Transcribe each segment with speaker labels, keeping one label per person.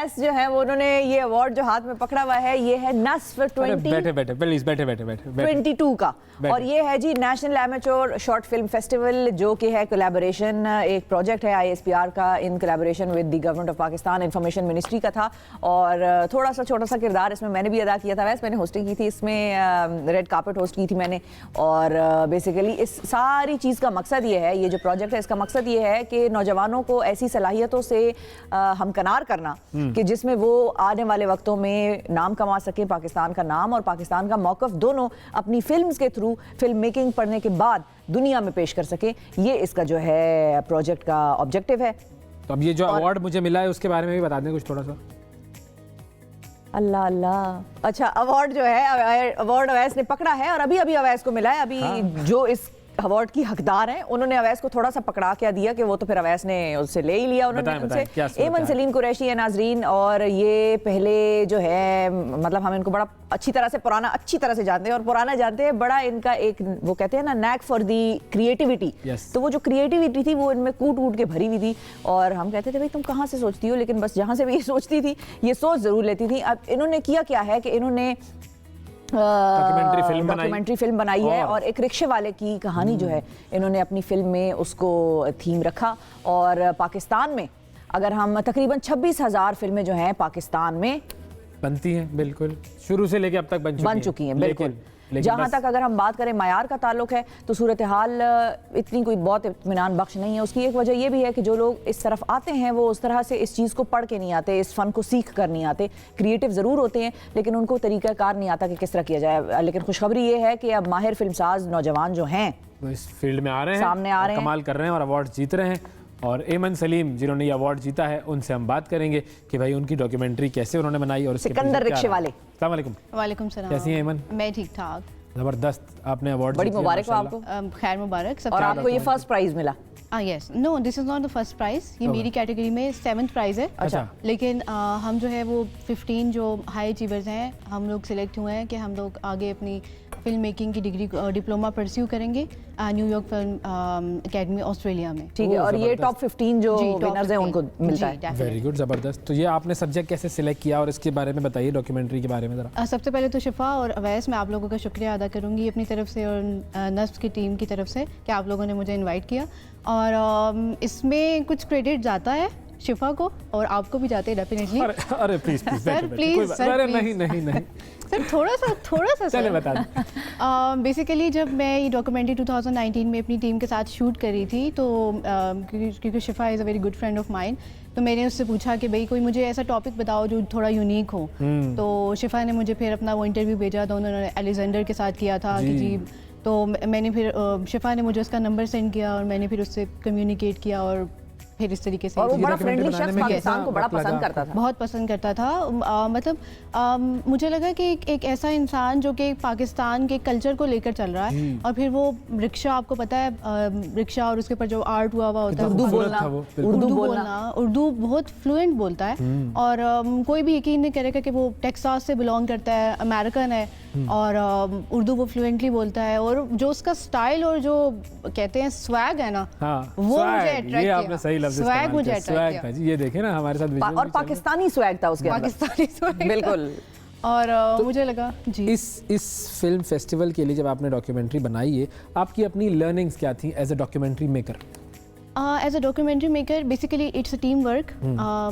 Speaker 1: अवैस जो है वो उन्होंने ये अवार्ड जो हाथ में पकड़ा हुआ है ये है नस्फ 2022 का, और ये है जी national amateur short film festival, जो कि है कोलैबोरेशन, एक प्रोजेक्ट है ISPR का in collaboration with the government of Pakistan, information ministry का था। और थोड़ा सा छोटा सा किरदार इसमें मैंने भी अदा किया था। वैसे मैंने होस्टिंग की थी इसमें, रेड कार्पेट होस्ट की थी मैंने। और बेसिकली इस सारी चीज़ का मकसद ये है, ये जो प्रोजेक्ट है इसका मकसद ये है कि नौजवानों को ऐसी सलाहियतों से हमकनार करना कि जिसमें वो आने वाले वक्तों में नाम कमा सके, पाकिस्तान का नाम और पाकिस्तान का मौक़िफ़ दोनों अपनी फिल्म्स के थ्रू फिल्म मेकिंग पढ़ने के बाद दुनिया में पेश कर सके। ये इसका जो है प्रोजेक्ट का ऑब्जेक्टिव है।
Speaker 2: तो अब ये जो अवार्ड मुझे मिला है उसके बारे में भी बता दें कुछ थोड़ा सा।
Speaker 1: अल्लाह अल्लाह, अच्छा अवार्ड जो है अवार्ड अवैस ने पकड़ा है और अभी अभी अवैस को मिला है। अभी जो इस अवार्ड की हकदार हैं उन्होंने अवैस को थोड़ा सा पकड़ा क्या दिया कि वो तो फिर अवैस ने उससे ले ही लिया। उन्होंने उनसे एमन सलीम कुरैशी है नाजरीन, और ये पहले जो है मतलब हम इनको बड़ा अच्छी तरह से जानते हैं और पुराना जानते हैं। बड़ा इनका एक वो कहते हैं ना नैक फॉर दी क्रिएटिविटी, तो वो जो क्रिएटिविटी थी वो इनमें कूट के भरी हुई थी। और हम कहते थे भाई तुम कहाँ से सोचती हो, लेकिन बस जहाँ से भी ये सोचती थी ये सोच जरूर लेती थी। अब इन्होंने किया क्या है कि इन्होंने डॉक्यूमेंट्री फिल्म बनाई है और एक रिक्शे वाले की कहानी जो है इन्होंने अपनी फिल्म में उसको थीम रखा। और पाकिस्तान में अगर हम तकरीबन 26,000 फिल्में जो हैं पाकिस्तान में
Speaker 2: बनती हैं, बिल्कुल शुरू से लेके अब तक बन चुकी हैं बिल्कुल।
Speaker 1: जहाँ तक अगर हम बात करें मायार का ताल्लुक है तो सूरत हाल इतनी कोई बहुत इत्मीनान बख्श नहीं है। उसकी एक वजह यह भी है कि जो लोग इस तरफ आते हैं वो उस तरह से इस चीज़ को पढ़ के नहीं आते, इस फ़न को सीख कर नहीं आते। क्रिएटिव ज़रूर होते हैं लेकिन उनको तरीक़ाकार नहीं आता कि किस तरह किया जाए। लेकिन खुशखबरी ये है कि अब माहिर फिल्मसाज नौजवान जो हैं
Speaker 2: वो इस फील्ड में आ रहे हैं,
Speaker 1: सामने आ रहे हैं,
Speaker 2: कमाल कर रहे हैं और अवार्ड जीत रहे हैं। और एमन सलीम जिन्होंने ये अवार्ड जीता है उनसे हम बात करेंगे कि भाई उनकी डॉक्यूमेंट्री कैसे उन्होंने बनाई। और
Speaker 1: सिकंदर रिक्शे वाले,
Speaker 2: अस्सलाम वालेकुम।
Speaker 3: वालेकुम सलाम।
Speaker 2: कैसी हैं एमन?
Speaker 3: मैं ठीक ठाक।
Speaker 2: जबरदस्त, आपने अवार्ड
Speaker 1: बड़ी मुबारक हो आपको।
Speaker 3: खैर मुबारक।
Speaker 1: और आपको ये फर्स्ट प्राइज मिला?
Speaker 3: Yes, no this is not the first prize, ये मेरी कैटेगरी में 7th प्राइज है।
Speaker 2: अच्छा।
Speaker 3: लेकिन हम जो है वो 15 जो हाई अचीवर्स हैं हम लोग सिलेक्ट हुए हैं कि हम लोग आगे अपनी फिल्म मेकिंग की डिग्री डिप्लोमा परस्यू करेंगे न्यूयॉर्क फिल्म एकेडमी ऑस्ट्रेलिया में।
Speaker 1: ठीक है, और ये टॉप 15 जो विनर्स हैं उनको मिलता है।
Speaker 2: वेरी गुड, जबरदस्त। तो ये आपने सब्जेक्ट कैसे सिलेक्ट किया और इसके बारे में बताइए, डॉक्यूमेंट्री के बारे में जरा।
Speaker 3: सबसे पहले तो शिफा और अवैस मैं आप लोगों का शुक्रिया अदा करूंगी अपनी तरफ से और नस्फ की टीम की तरफ से कि आप लोगों ने मुझे इनवाइट किया। और इसमें कुछ क्रेडिट जाता है शिफा को और आपको भी जाते हैं डेफिनेटली।
Speaker 2: अरे प्लीज
Speaker 3: सर प्लीज सर
Speaker 2: नहीं
Speaker 3: सर थोड़ा सा चले बता दें। बेसिकली जब मैं ये डॉक्यूमेंट्री 2019 में अपनी टीम के साथ शूट कर रही थी तो क्योंकि शिफा is a very good friend of mine, तो मैंने उससे पूछा कि भाई कोई मुझे ऐसा टॉपिक बताओ जो थोड़ा यूनिक हो। तो शिफा ने मुझे फिर अपना वो इंटरव्यू भेजा था, उन्होंने अलेक्जेंडर के साथ किया था कि जी। तो मैंने फिर शिफा ने मुझे उसका नंबर सेंड किया और मैंने फिर उससे कम्युनिकेट किया और फिर इस तरीके से।
Speaker 1: और वो बड़ा फ्रेंडली शख्स पाकिस्तान को बड़ा पसंद करता था,
Speaker 3: बहुत पसंद करता था। मतलब मुझे लगा कि एक ऐसा इंसान जो कि पाकिस्तान के कल्चर को लेकर चल रहा है और फिर वो रिक्शा, आपको पता है रिक्शा और उसके ऊपर जो आर्ट हुआ होता है, उर्दू बहुत फ्लुएंट बोलता है। और कोई भी यकीन नहीं करेगा कि वो टेक्सास से बिलोंग करता है, अमेरिकन है और उर्दू वो फ्लुएंटली बोलता है। और जो उसका स्टाइल और जो कहते हैं स्वैग है ना, वो मुझे अट्रैक्ट किया। स्वैग मुझे अट्रैक्ट किया।
Speaker 2: ये देखें ना हमारे साथ
Speaker 1: और पाकिस्तानी स्वैग था उसके अंदर,
Speaker 3: पाकिस्तानी स्वैग
Speaker 1: बिल्कुल।
Speaker 3: और तो मुझे लगा जी
Speaker 2: इस फिल्म फेस्टिवल के लिए जब आपने डॉक्यूमेंट्री बनाई है, आपकी अपनी लर्निंग्स क्या थी as a documentary maker?
Speaker 3: As a documentary maker basically it's a team work.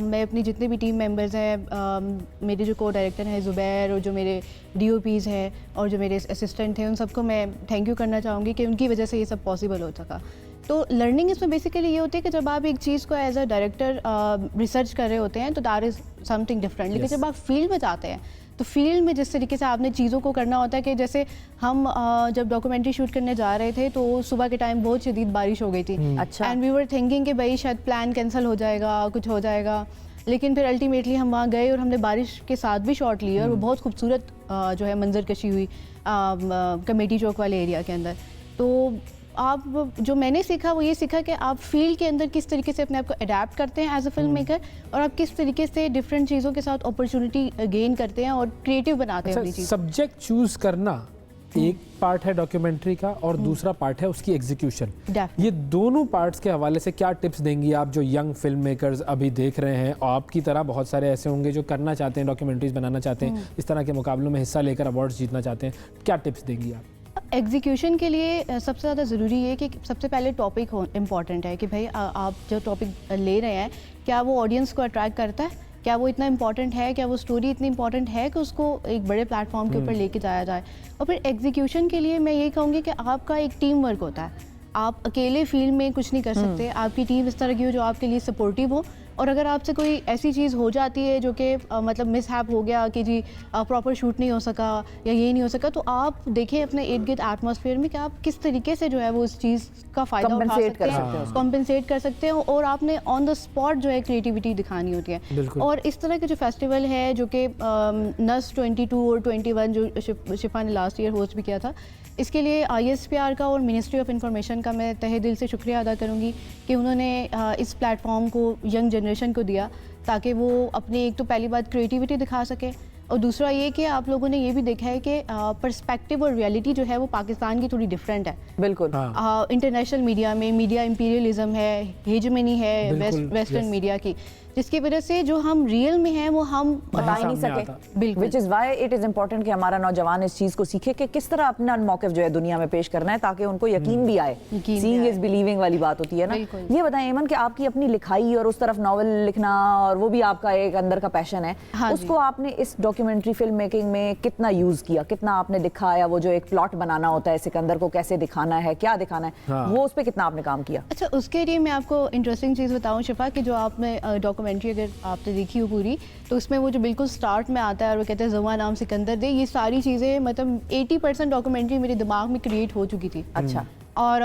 Speaker 3: मैं अपनी जितने भी टीम मेंबर्स हैं, मेरे जो को डायरेक्टर हैं ज़ुबैर और जो मेरे DOPs हैं और जो मेरे असिस्टेंट थे, उन सबको मैं थैंक यू करना चाहूँगी कि उनकी वजह से ये सब पॉसिबल हो सका। तो लर्निंग इसमें बेसिकली ये होती है कि जब आप एक चीज़ को एज अ डायरेक्टर रिसर्च कर रहे होते हैं तो दैट इज़ समथिंग डिफरेंट। लेकिन जब आप फील्ड में जाते हैं तो फील्ड में जिस तरीके से आपने चीज़ों को करना होता है कि जैसे हम जब डॉक्यूमेंट्री शूट करने जा रहे थे तो सुबह के टाइम बहुत शदीद बारिश हो गई थी।
Speaker 1: अच्छा।
Speaker 3: एंड वी वर थिंकिंग कि भाई शायद प्लान कैंसिल हो जाएगा, कुछ हो जाएगा। लेकिन फिर अल्टीमेटली हम वहाँ गए और हमने बारिश के साथ भी शॉट लिए और वो बहुत खूबसूरत जो है मंजर कशी हुई कमेटी चौक वाले एरिया के अंदर। तो आप जो मैंने सीखा वो ये सीखा कि आप फील्ड के अंदर किस तरीके से अपने आप को अडेप्ट करते हैं एज अ फिल्म मेकर और आप किस तरीके से डिफरेंट चीज़ों के साथ अपॉर्चुनिटी गेन करते हैं और क्रिएटिव बनाते हैं अपनी चीज़।
Speaker 2: सब्जेक्ट चूज करना एक पार्ट है डॉक्यूमेंट्री का और दूसरा पार्ट है उसकी एग्जीक्यूशन।
Speaker 3: Definitely.
Speaker 2: ये दोनों पार्ट्स के हवाले से क्या टिप्स देंगी आप जो यंग फिल्म मेकर्स अभी देख रहे हैं, और आपकी तरह बहुत सारे ऐसे होंगे जो करना चाहते हैं, डॉक्यूमेंट्रीज बनाना चाहते हैं, इस तरह के मुकाबलों में हिस्सा लेकर अवार्ड्स जीतना चाहते हैं, क्या टिप्स देंगी आप?
Speaker 3: एग्जीक्यूशन के लिए सबसे ज़्यादा ज़रूरी है कि सबसे पहले टॉपिक इम्पॉर्टेंट है कि भाई आप जो टॉपिक ले रहे हैं क्या वो ऑडियंस को अट्रैक्ट करता है, क्या वो इतना इम्पॉर्टेंट है, क्या वो स्टोरी इतनी इम्पॉर्टेंट है कि उसको एक बड़े प्लेटफॉर्म के ऊपर लेके जाया जाए। और फिर एग्जीक्यूशन के लिए मैं ये कहूँगी कि आपका एक टीम वर्क होता है, आप अकेले फील्ड में कुछ नहीं कर सकते, आपकी टीम इस तरह की हो जो आपके लिए सपोर्टिव हो। और अगर आपसे कोई ऐसी चीज़ हो जाती है जो कि मतलब मिसहैप हो गया कि जी प्रॉपर शूट नहीं हो सका या ये नहीं हो सका, तो आप देखें अपने इर्द गिर्द एटमॉस्फेयर में कि आप किस तरीके से जो है वो उस चीज़ का फ़ायदा उठा सकते हैं, कॉम्पनसेट कर सकते हैं। और आपने ऑन द स्पॉट जो है क्रिएटिविटी दिखानी होती है। और इस तरह के जो फेस्टिवल है जो कि नस 22 और 21 जो शिफा ने लास्ट ईयर होस्ट भी किया था, इसके लिए ISPR का और मिनिस्ट्री ऑफ इंफॉर्मेशन का मैं तहे दिल से शुक्रिया अदा करूंगी कि उन्होंने इस प्लेटफॉर्म को यंग जनरेशन को दिया ताकि वो अपनी एक तो पहली बात क्रिएटिविटी दिखा सके, और दूसरा ये कि आप लोगों ने ये भी देखा है कि पर्सपेक्टिव और रियलिटी जो है वो पाकिस्तान की थोड़ी डिफरेंट है।
Speaker 1: बिल्कुल।
Speaker 3: इंटरनेशनल मीडिया में मीडिया इंपीरियलिज्म है, हेजमनी है वेस्टर्न मीडिया की, जिसकी वजह से जो हम रियल में हैं वो हम
Speaker 1: बता ही नहीं सके।
Speaker 3: बिल्कुल।
Speaker 1: Which is why it is important कि हमारा नौजवान इस चीज़ को सीखे कि किस तरह अपना मौक़िफ़ जो है दुनिया में पेश करना है ताकि उनको यकीन भी आए। Seeing is believing वाली बात होती है ना। ये बताएं एमन कि आपकी अपनी लिखाई और उस तरफ नॉवल लिखना और वो भी आपका एक अंदर का पैशन है, उसको आपने इस डॉक्यूमेंट्री फिल्म मेकिंग में कितना यूज़ किया, कितना आपने दिखाया? वो जो एक प्लॉट बनाना होता है सिकंदर को कैसे दिखाना है, क्या दिखाना है, वो उस पर कितना आपने काम किया?
Speaker 3: अच्छा, उसके लिए मैं आपको इंटरेस्टिंग चीज़ बताऊँ शिफा कि जो आपने डॉक्यूमेंट्री अगर आपने देखी हो पूरी, तो उसमें वो जो बिल्कुल स्टार्ट में आता है और वो कहते हैं ज़ुमा नाम सिकंदर दे, ये सारी चीज़ें मतलब 80% डॉक्यूमेंट्री मेरे दिमाग में क्रिएट हो चुकी थी।
Speaker 1: अच्छा।
Speaker 3: और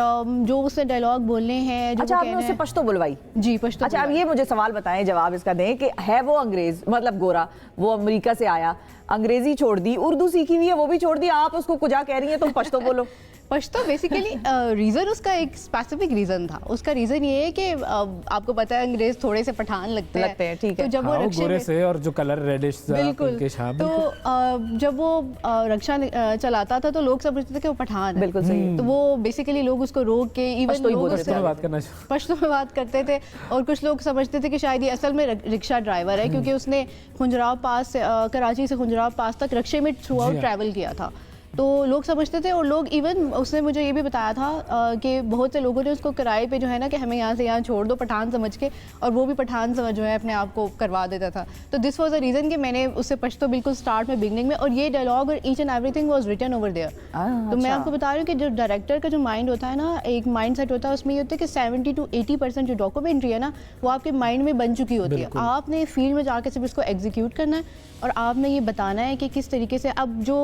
Speaker 3: जो उससे डायलॉग बोलने हैं जो
Speaker 1: अच्छा, आपने उससे पश्तो बुलवाई?
Speaker 3: जी, पश्तो।
Speaker 1: अच्छा, अब ये मुझे सवाल बताएं, जवाब इसका दें कि है वो अंग्रेज, मतलब गोरा, वो अमेरिका से आया, अंग्रेजी छोड़ दी, उर्दू सीखी हुई है वो भी छोड़ दी, आप उसको कुजा कह रही हैं तुम पश्तो बोलो?
Speaker 3: पश्तो बेसिकली रीज़न उसका एक स्पेसिफिक रीज़न था। उसका रीज़न ये है कि आपको पता है अंग्रेज थोड़े से पठान लगते हैं, ठीक है। तो जब वो रक्षा
Speaker 2: गोरे से और जो कलर रेडिश
Speaker 3: बिल्कुल, तो जब वो रक्षा चलाता था तो लोग समझते थे कि वो पठान है।
Speaker 1: बिल्कुल सही।
Speaker 3: तो वो बेसिकली लोग उसको रोक के इवन
Speaker 1: पश्तो
Speaker 3: में बात करते थे, और कुछ लोग समझते थे कि शायद ये असल में रिक्शा ड्राइवर है क्योंकि उसने खुंजराव पास कराची से खुंजराव पास तक रक्शे में थ्रू आउट ट्रैवल किया था। तो लोग समझते थे, और लोग इवन उसने मुझे ये भी बताया था कि बहुत से लोगों ने उसको किराए पे जो है ना कि हमें यहाँ से यहाँ छोड़ दो पठान समझ के, और वो भी पठान समझ जो है अपने आप को करवा देता था। तो दिस वाज द रीज़न कि मैंने उससे पश्तो बिल्कुल स्टार्ट में बिगनिंग में, और ये डायलॉग और each and everything was written over there. तो मैं आपको बता रही हूँ कि जो डायरेक्टर का जो माइंड होता है ना, एक माइंड सेट होता है, उसमें ये होता है कि 70 to 80% जो डॉक्यूमेंट्री है ना वो आपके माइंड में बन चुकी होती है। आपने फील्ड में जाकर सिर्फ इसको एग्जीक्यूट करना है और आपने ये बताना है कि किस तरीके से। अब जो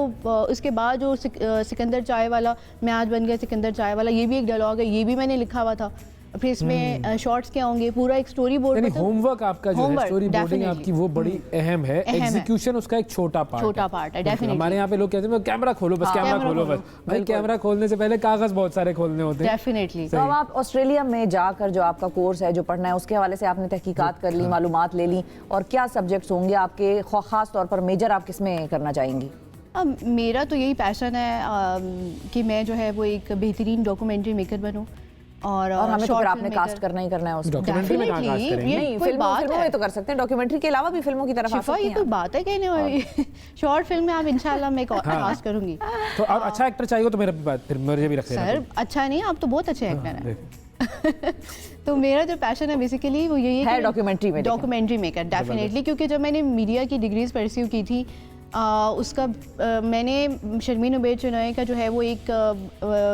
Speaker 3: उसके बाद जो सिकंदर चाय वाला, मैं आज बन गया सिकंदर चाय वाला, ये भी एक डायलॉग है, ये भी मैंने लिखा हुआ था। फिर इसमें शॉर्ट्स क्या होंगे, पूरा एक स्टोरी बोर्ड,
Speaker 2: यानी होमवर्क आपका जो है, स्टोरी बोर्डिंग आपकी वो बड़ी अहम है, एग्जीक्यूशन उसका एक छोटा पार्ट है।
Speaker 3: डेफिनेटली
Speaker 2: हमारे यहाँ पे लोग कहते हैं कैमरा खोलो बस, कैमरा खोलो बस। भाई कैमरा खोलने से पहले कागज बहुत सारे खोलने होते हैं।
Speaker 3: डेफिनेटली।
Speaker 1: तो अब आप ऑस्ट्रेलिया में जाकर जो आपका कोर्स है जो पढ़ना है उसके हवाले से आपने तहकीकात कर ली, मालूमात ले ली, और क्या सब्जेक्ट्स होंगे आपके, खास तौर पर मेजर आप किसमें करना चाहेंगी?
Speaker 3: मेरा तो यही पैशन है कि मैं जो है वो एक बेहतरीन डॉक्यूमेंट्री मेकर बनूं, और
Speaker 1: हमें तो फिर आपने कास्ट करना ही करना है उसको।
Speaker 2: डॉक्यूमेंट्री में कहाँ कास्ट करेंगे?
Speaker 1: नहीं, फिल्मों में तो कर सकते हैं, डॉक्यूमेंट्री के अलावा भी फिल्मों की तरफ आ सकते हैं।
Speaker 3: ये कोई बात है कहने वाली? शॉर्ट फिल्म में आप इंशाल्लाह मैं कास्ट करूंगी।
Speaker 2: तो और अच्छा एक्टर चाहिए तो मेरा भी बात, फिर मुझे भी रख लेना।
Speaker 3: सर अच्छा नहीं, आप तो बहुत अच्छे एक्टर हैं। तो मेरा जो पैशन है बेसिकली वो यही
Speaker 1: है डॉक्यूमेंट्री मेकर।
Speaker 3: डेफिनेटली, क्योंकि जब मैंने मीडिया की डिग्रीज परस्यू की थी, उसका मैंने शर्मीन उबैद चुनोई का जो है वो एक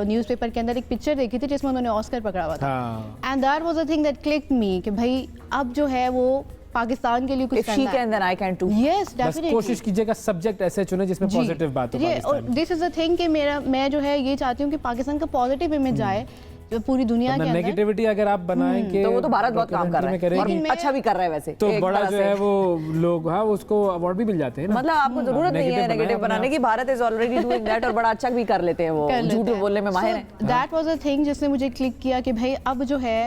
Speaker 3: न्यूज़पेपर के अंदर एक पिक्चर देखी थी जिसमें उन्होंने ऑस्कर पकड़ा हुआ था, and that was a thing that clicked me कि भाई अब जो है वो पाकिस्तान के लिए कुछ करना है।
Speaker 1: then I can too.
Speaker 3: Yes, definitely.
Speaker 2: कोशिश कीजिएगा सब्जेक्ट ऐसे चुने जिसमें पॉजिटिव बात हो।
Speaker 3: और दिस इज अ थिंग कि मैं जो है ये चाहती हूँ कि पाकिस्तान का पॉजिटिव इमेज जाए, पूरी दुनिया के अंदर।
Speaker 2: नेगेटिविटी अगर आप बनाएंगे
Speaker 1: तो वो तो भारत बहुत काम कर रहा है और अच्छा भी कर रहा है वैसे
Speaker 2: तो
Speaker 1: एक
Speaker 2: बड़ा
Speaker 1: तरह
Speaker 2: जो
Speaker 1: से।
Speaker 2: है वो लोग हाँ उसको अवार्ड भी मिल जाते हैं ना।
Speaker 1: मतलब आपको जरूरत नहीं है नेगेटिव बनाने की, Bharat is already doing that और बड़ा अच्छा भी कर लेते हैं वो, झूठ बोलने में माहिर हैं।
Speaker 3: दैट वाज अ थिंग जिसने मुझे क्लिक किया कि भाई अब जो है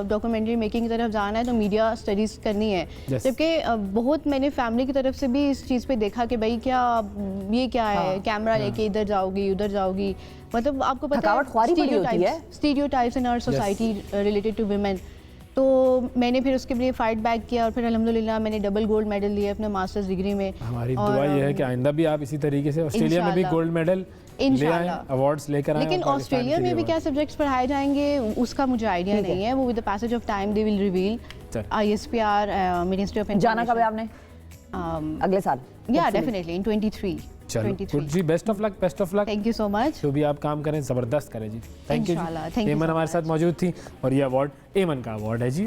Speaker 3: डॉक्यूमेंट्री मेकिंग की तरफ जाना है तो मीडिया स्टडीज करनी है।
Speaker 2: Yes.
Speaker 3: जबकि बहुत मैंने फैमिली की तरफ से भी इस चीज़ पे देखा कि भाई क्या ये क्या है, कैमरा लेके इधर जाओगी उधर जाओगी, मतलब आपको पता
Speaker 1: थकावट ख्वारी बड़ी होती है।
Speaker 3: Stereotypes in our society related to women. तो मैंने फिर उसके लिए फाइट बैक किया और फिर अल्हम्दुलिल्लाह मैंने डबल गोल्ड मेडल लिया अपने मास्टर्स डिग्री में।
Speaker 2: हमारी दुआ ये है कि आइंदा भी आप इसी तरीके से ऑस्ट्रेलिया में भी गोल्ड मेडल ले आए, अवार्ड्स लेकर आए।
Speaker 3: लेकिन ऑस्ट्रेलिया में भी क्या सब्जेक्ट्स पढ़ाए जाएंगे उसका मुझे आइडिया नहीं है, वो with the passage of time they will reveal. ISPR ministry of
Speaker 1: जाना कब है आपने? अगले साल?
Speaker 3: या डेफिनेटली इन 23।
Speaker 2: चलो गुड जी, best of luck, best of luck.
Speaker 3: Thank you so much.
Speaker 2: जो भी आप काम करें जबरदस्त करें जी। Thank you.
Speaker 3: इंशाल्लाह, thank you
Speaker 2: एमन
Speaker 3: so
Speaker 2: हमारे साथ मौजूद थी और ये अवार्ड एमन का अवार्ड है जी।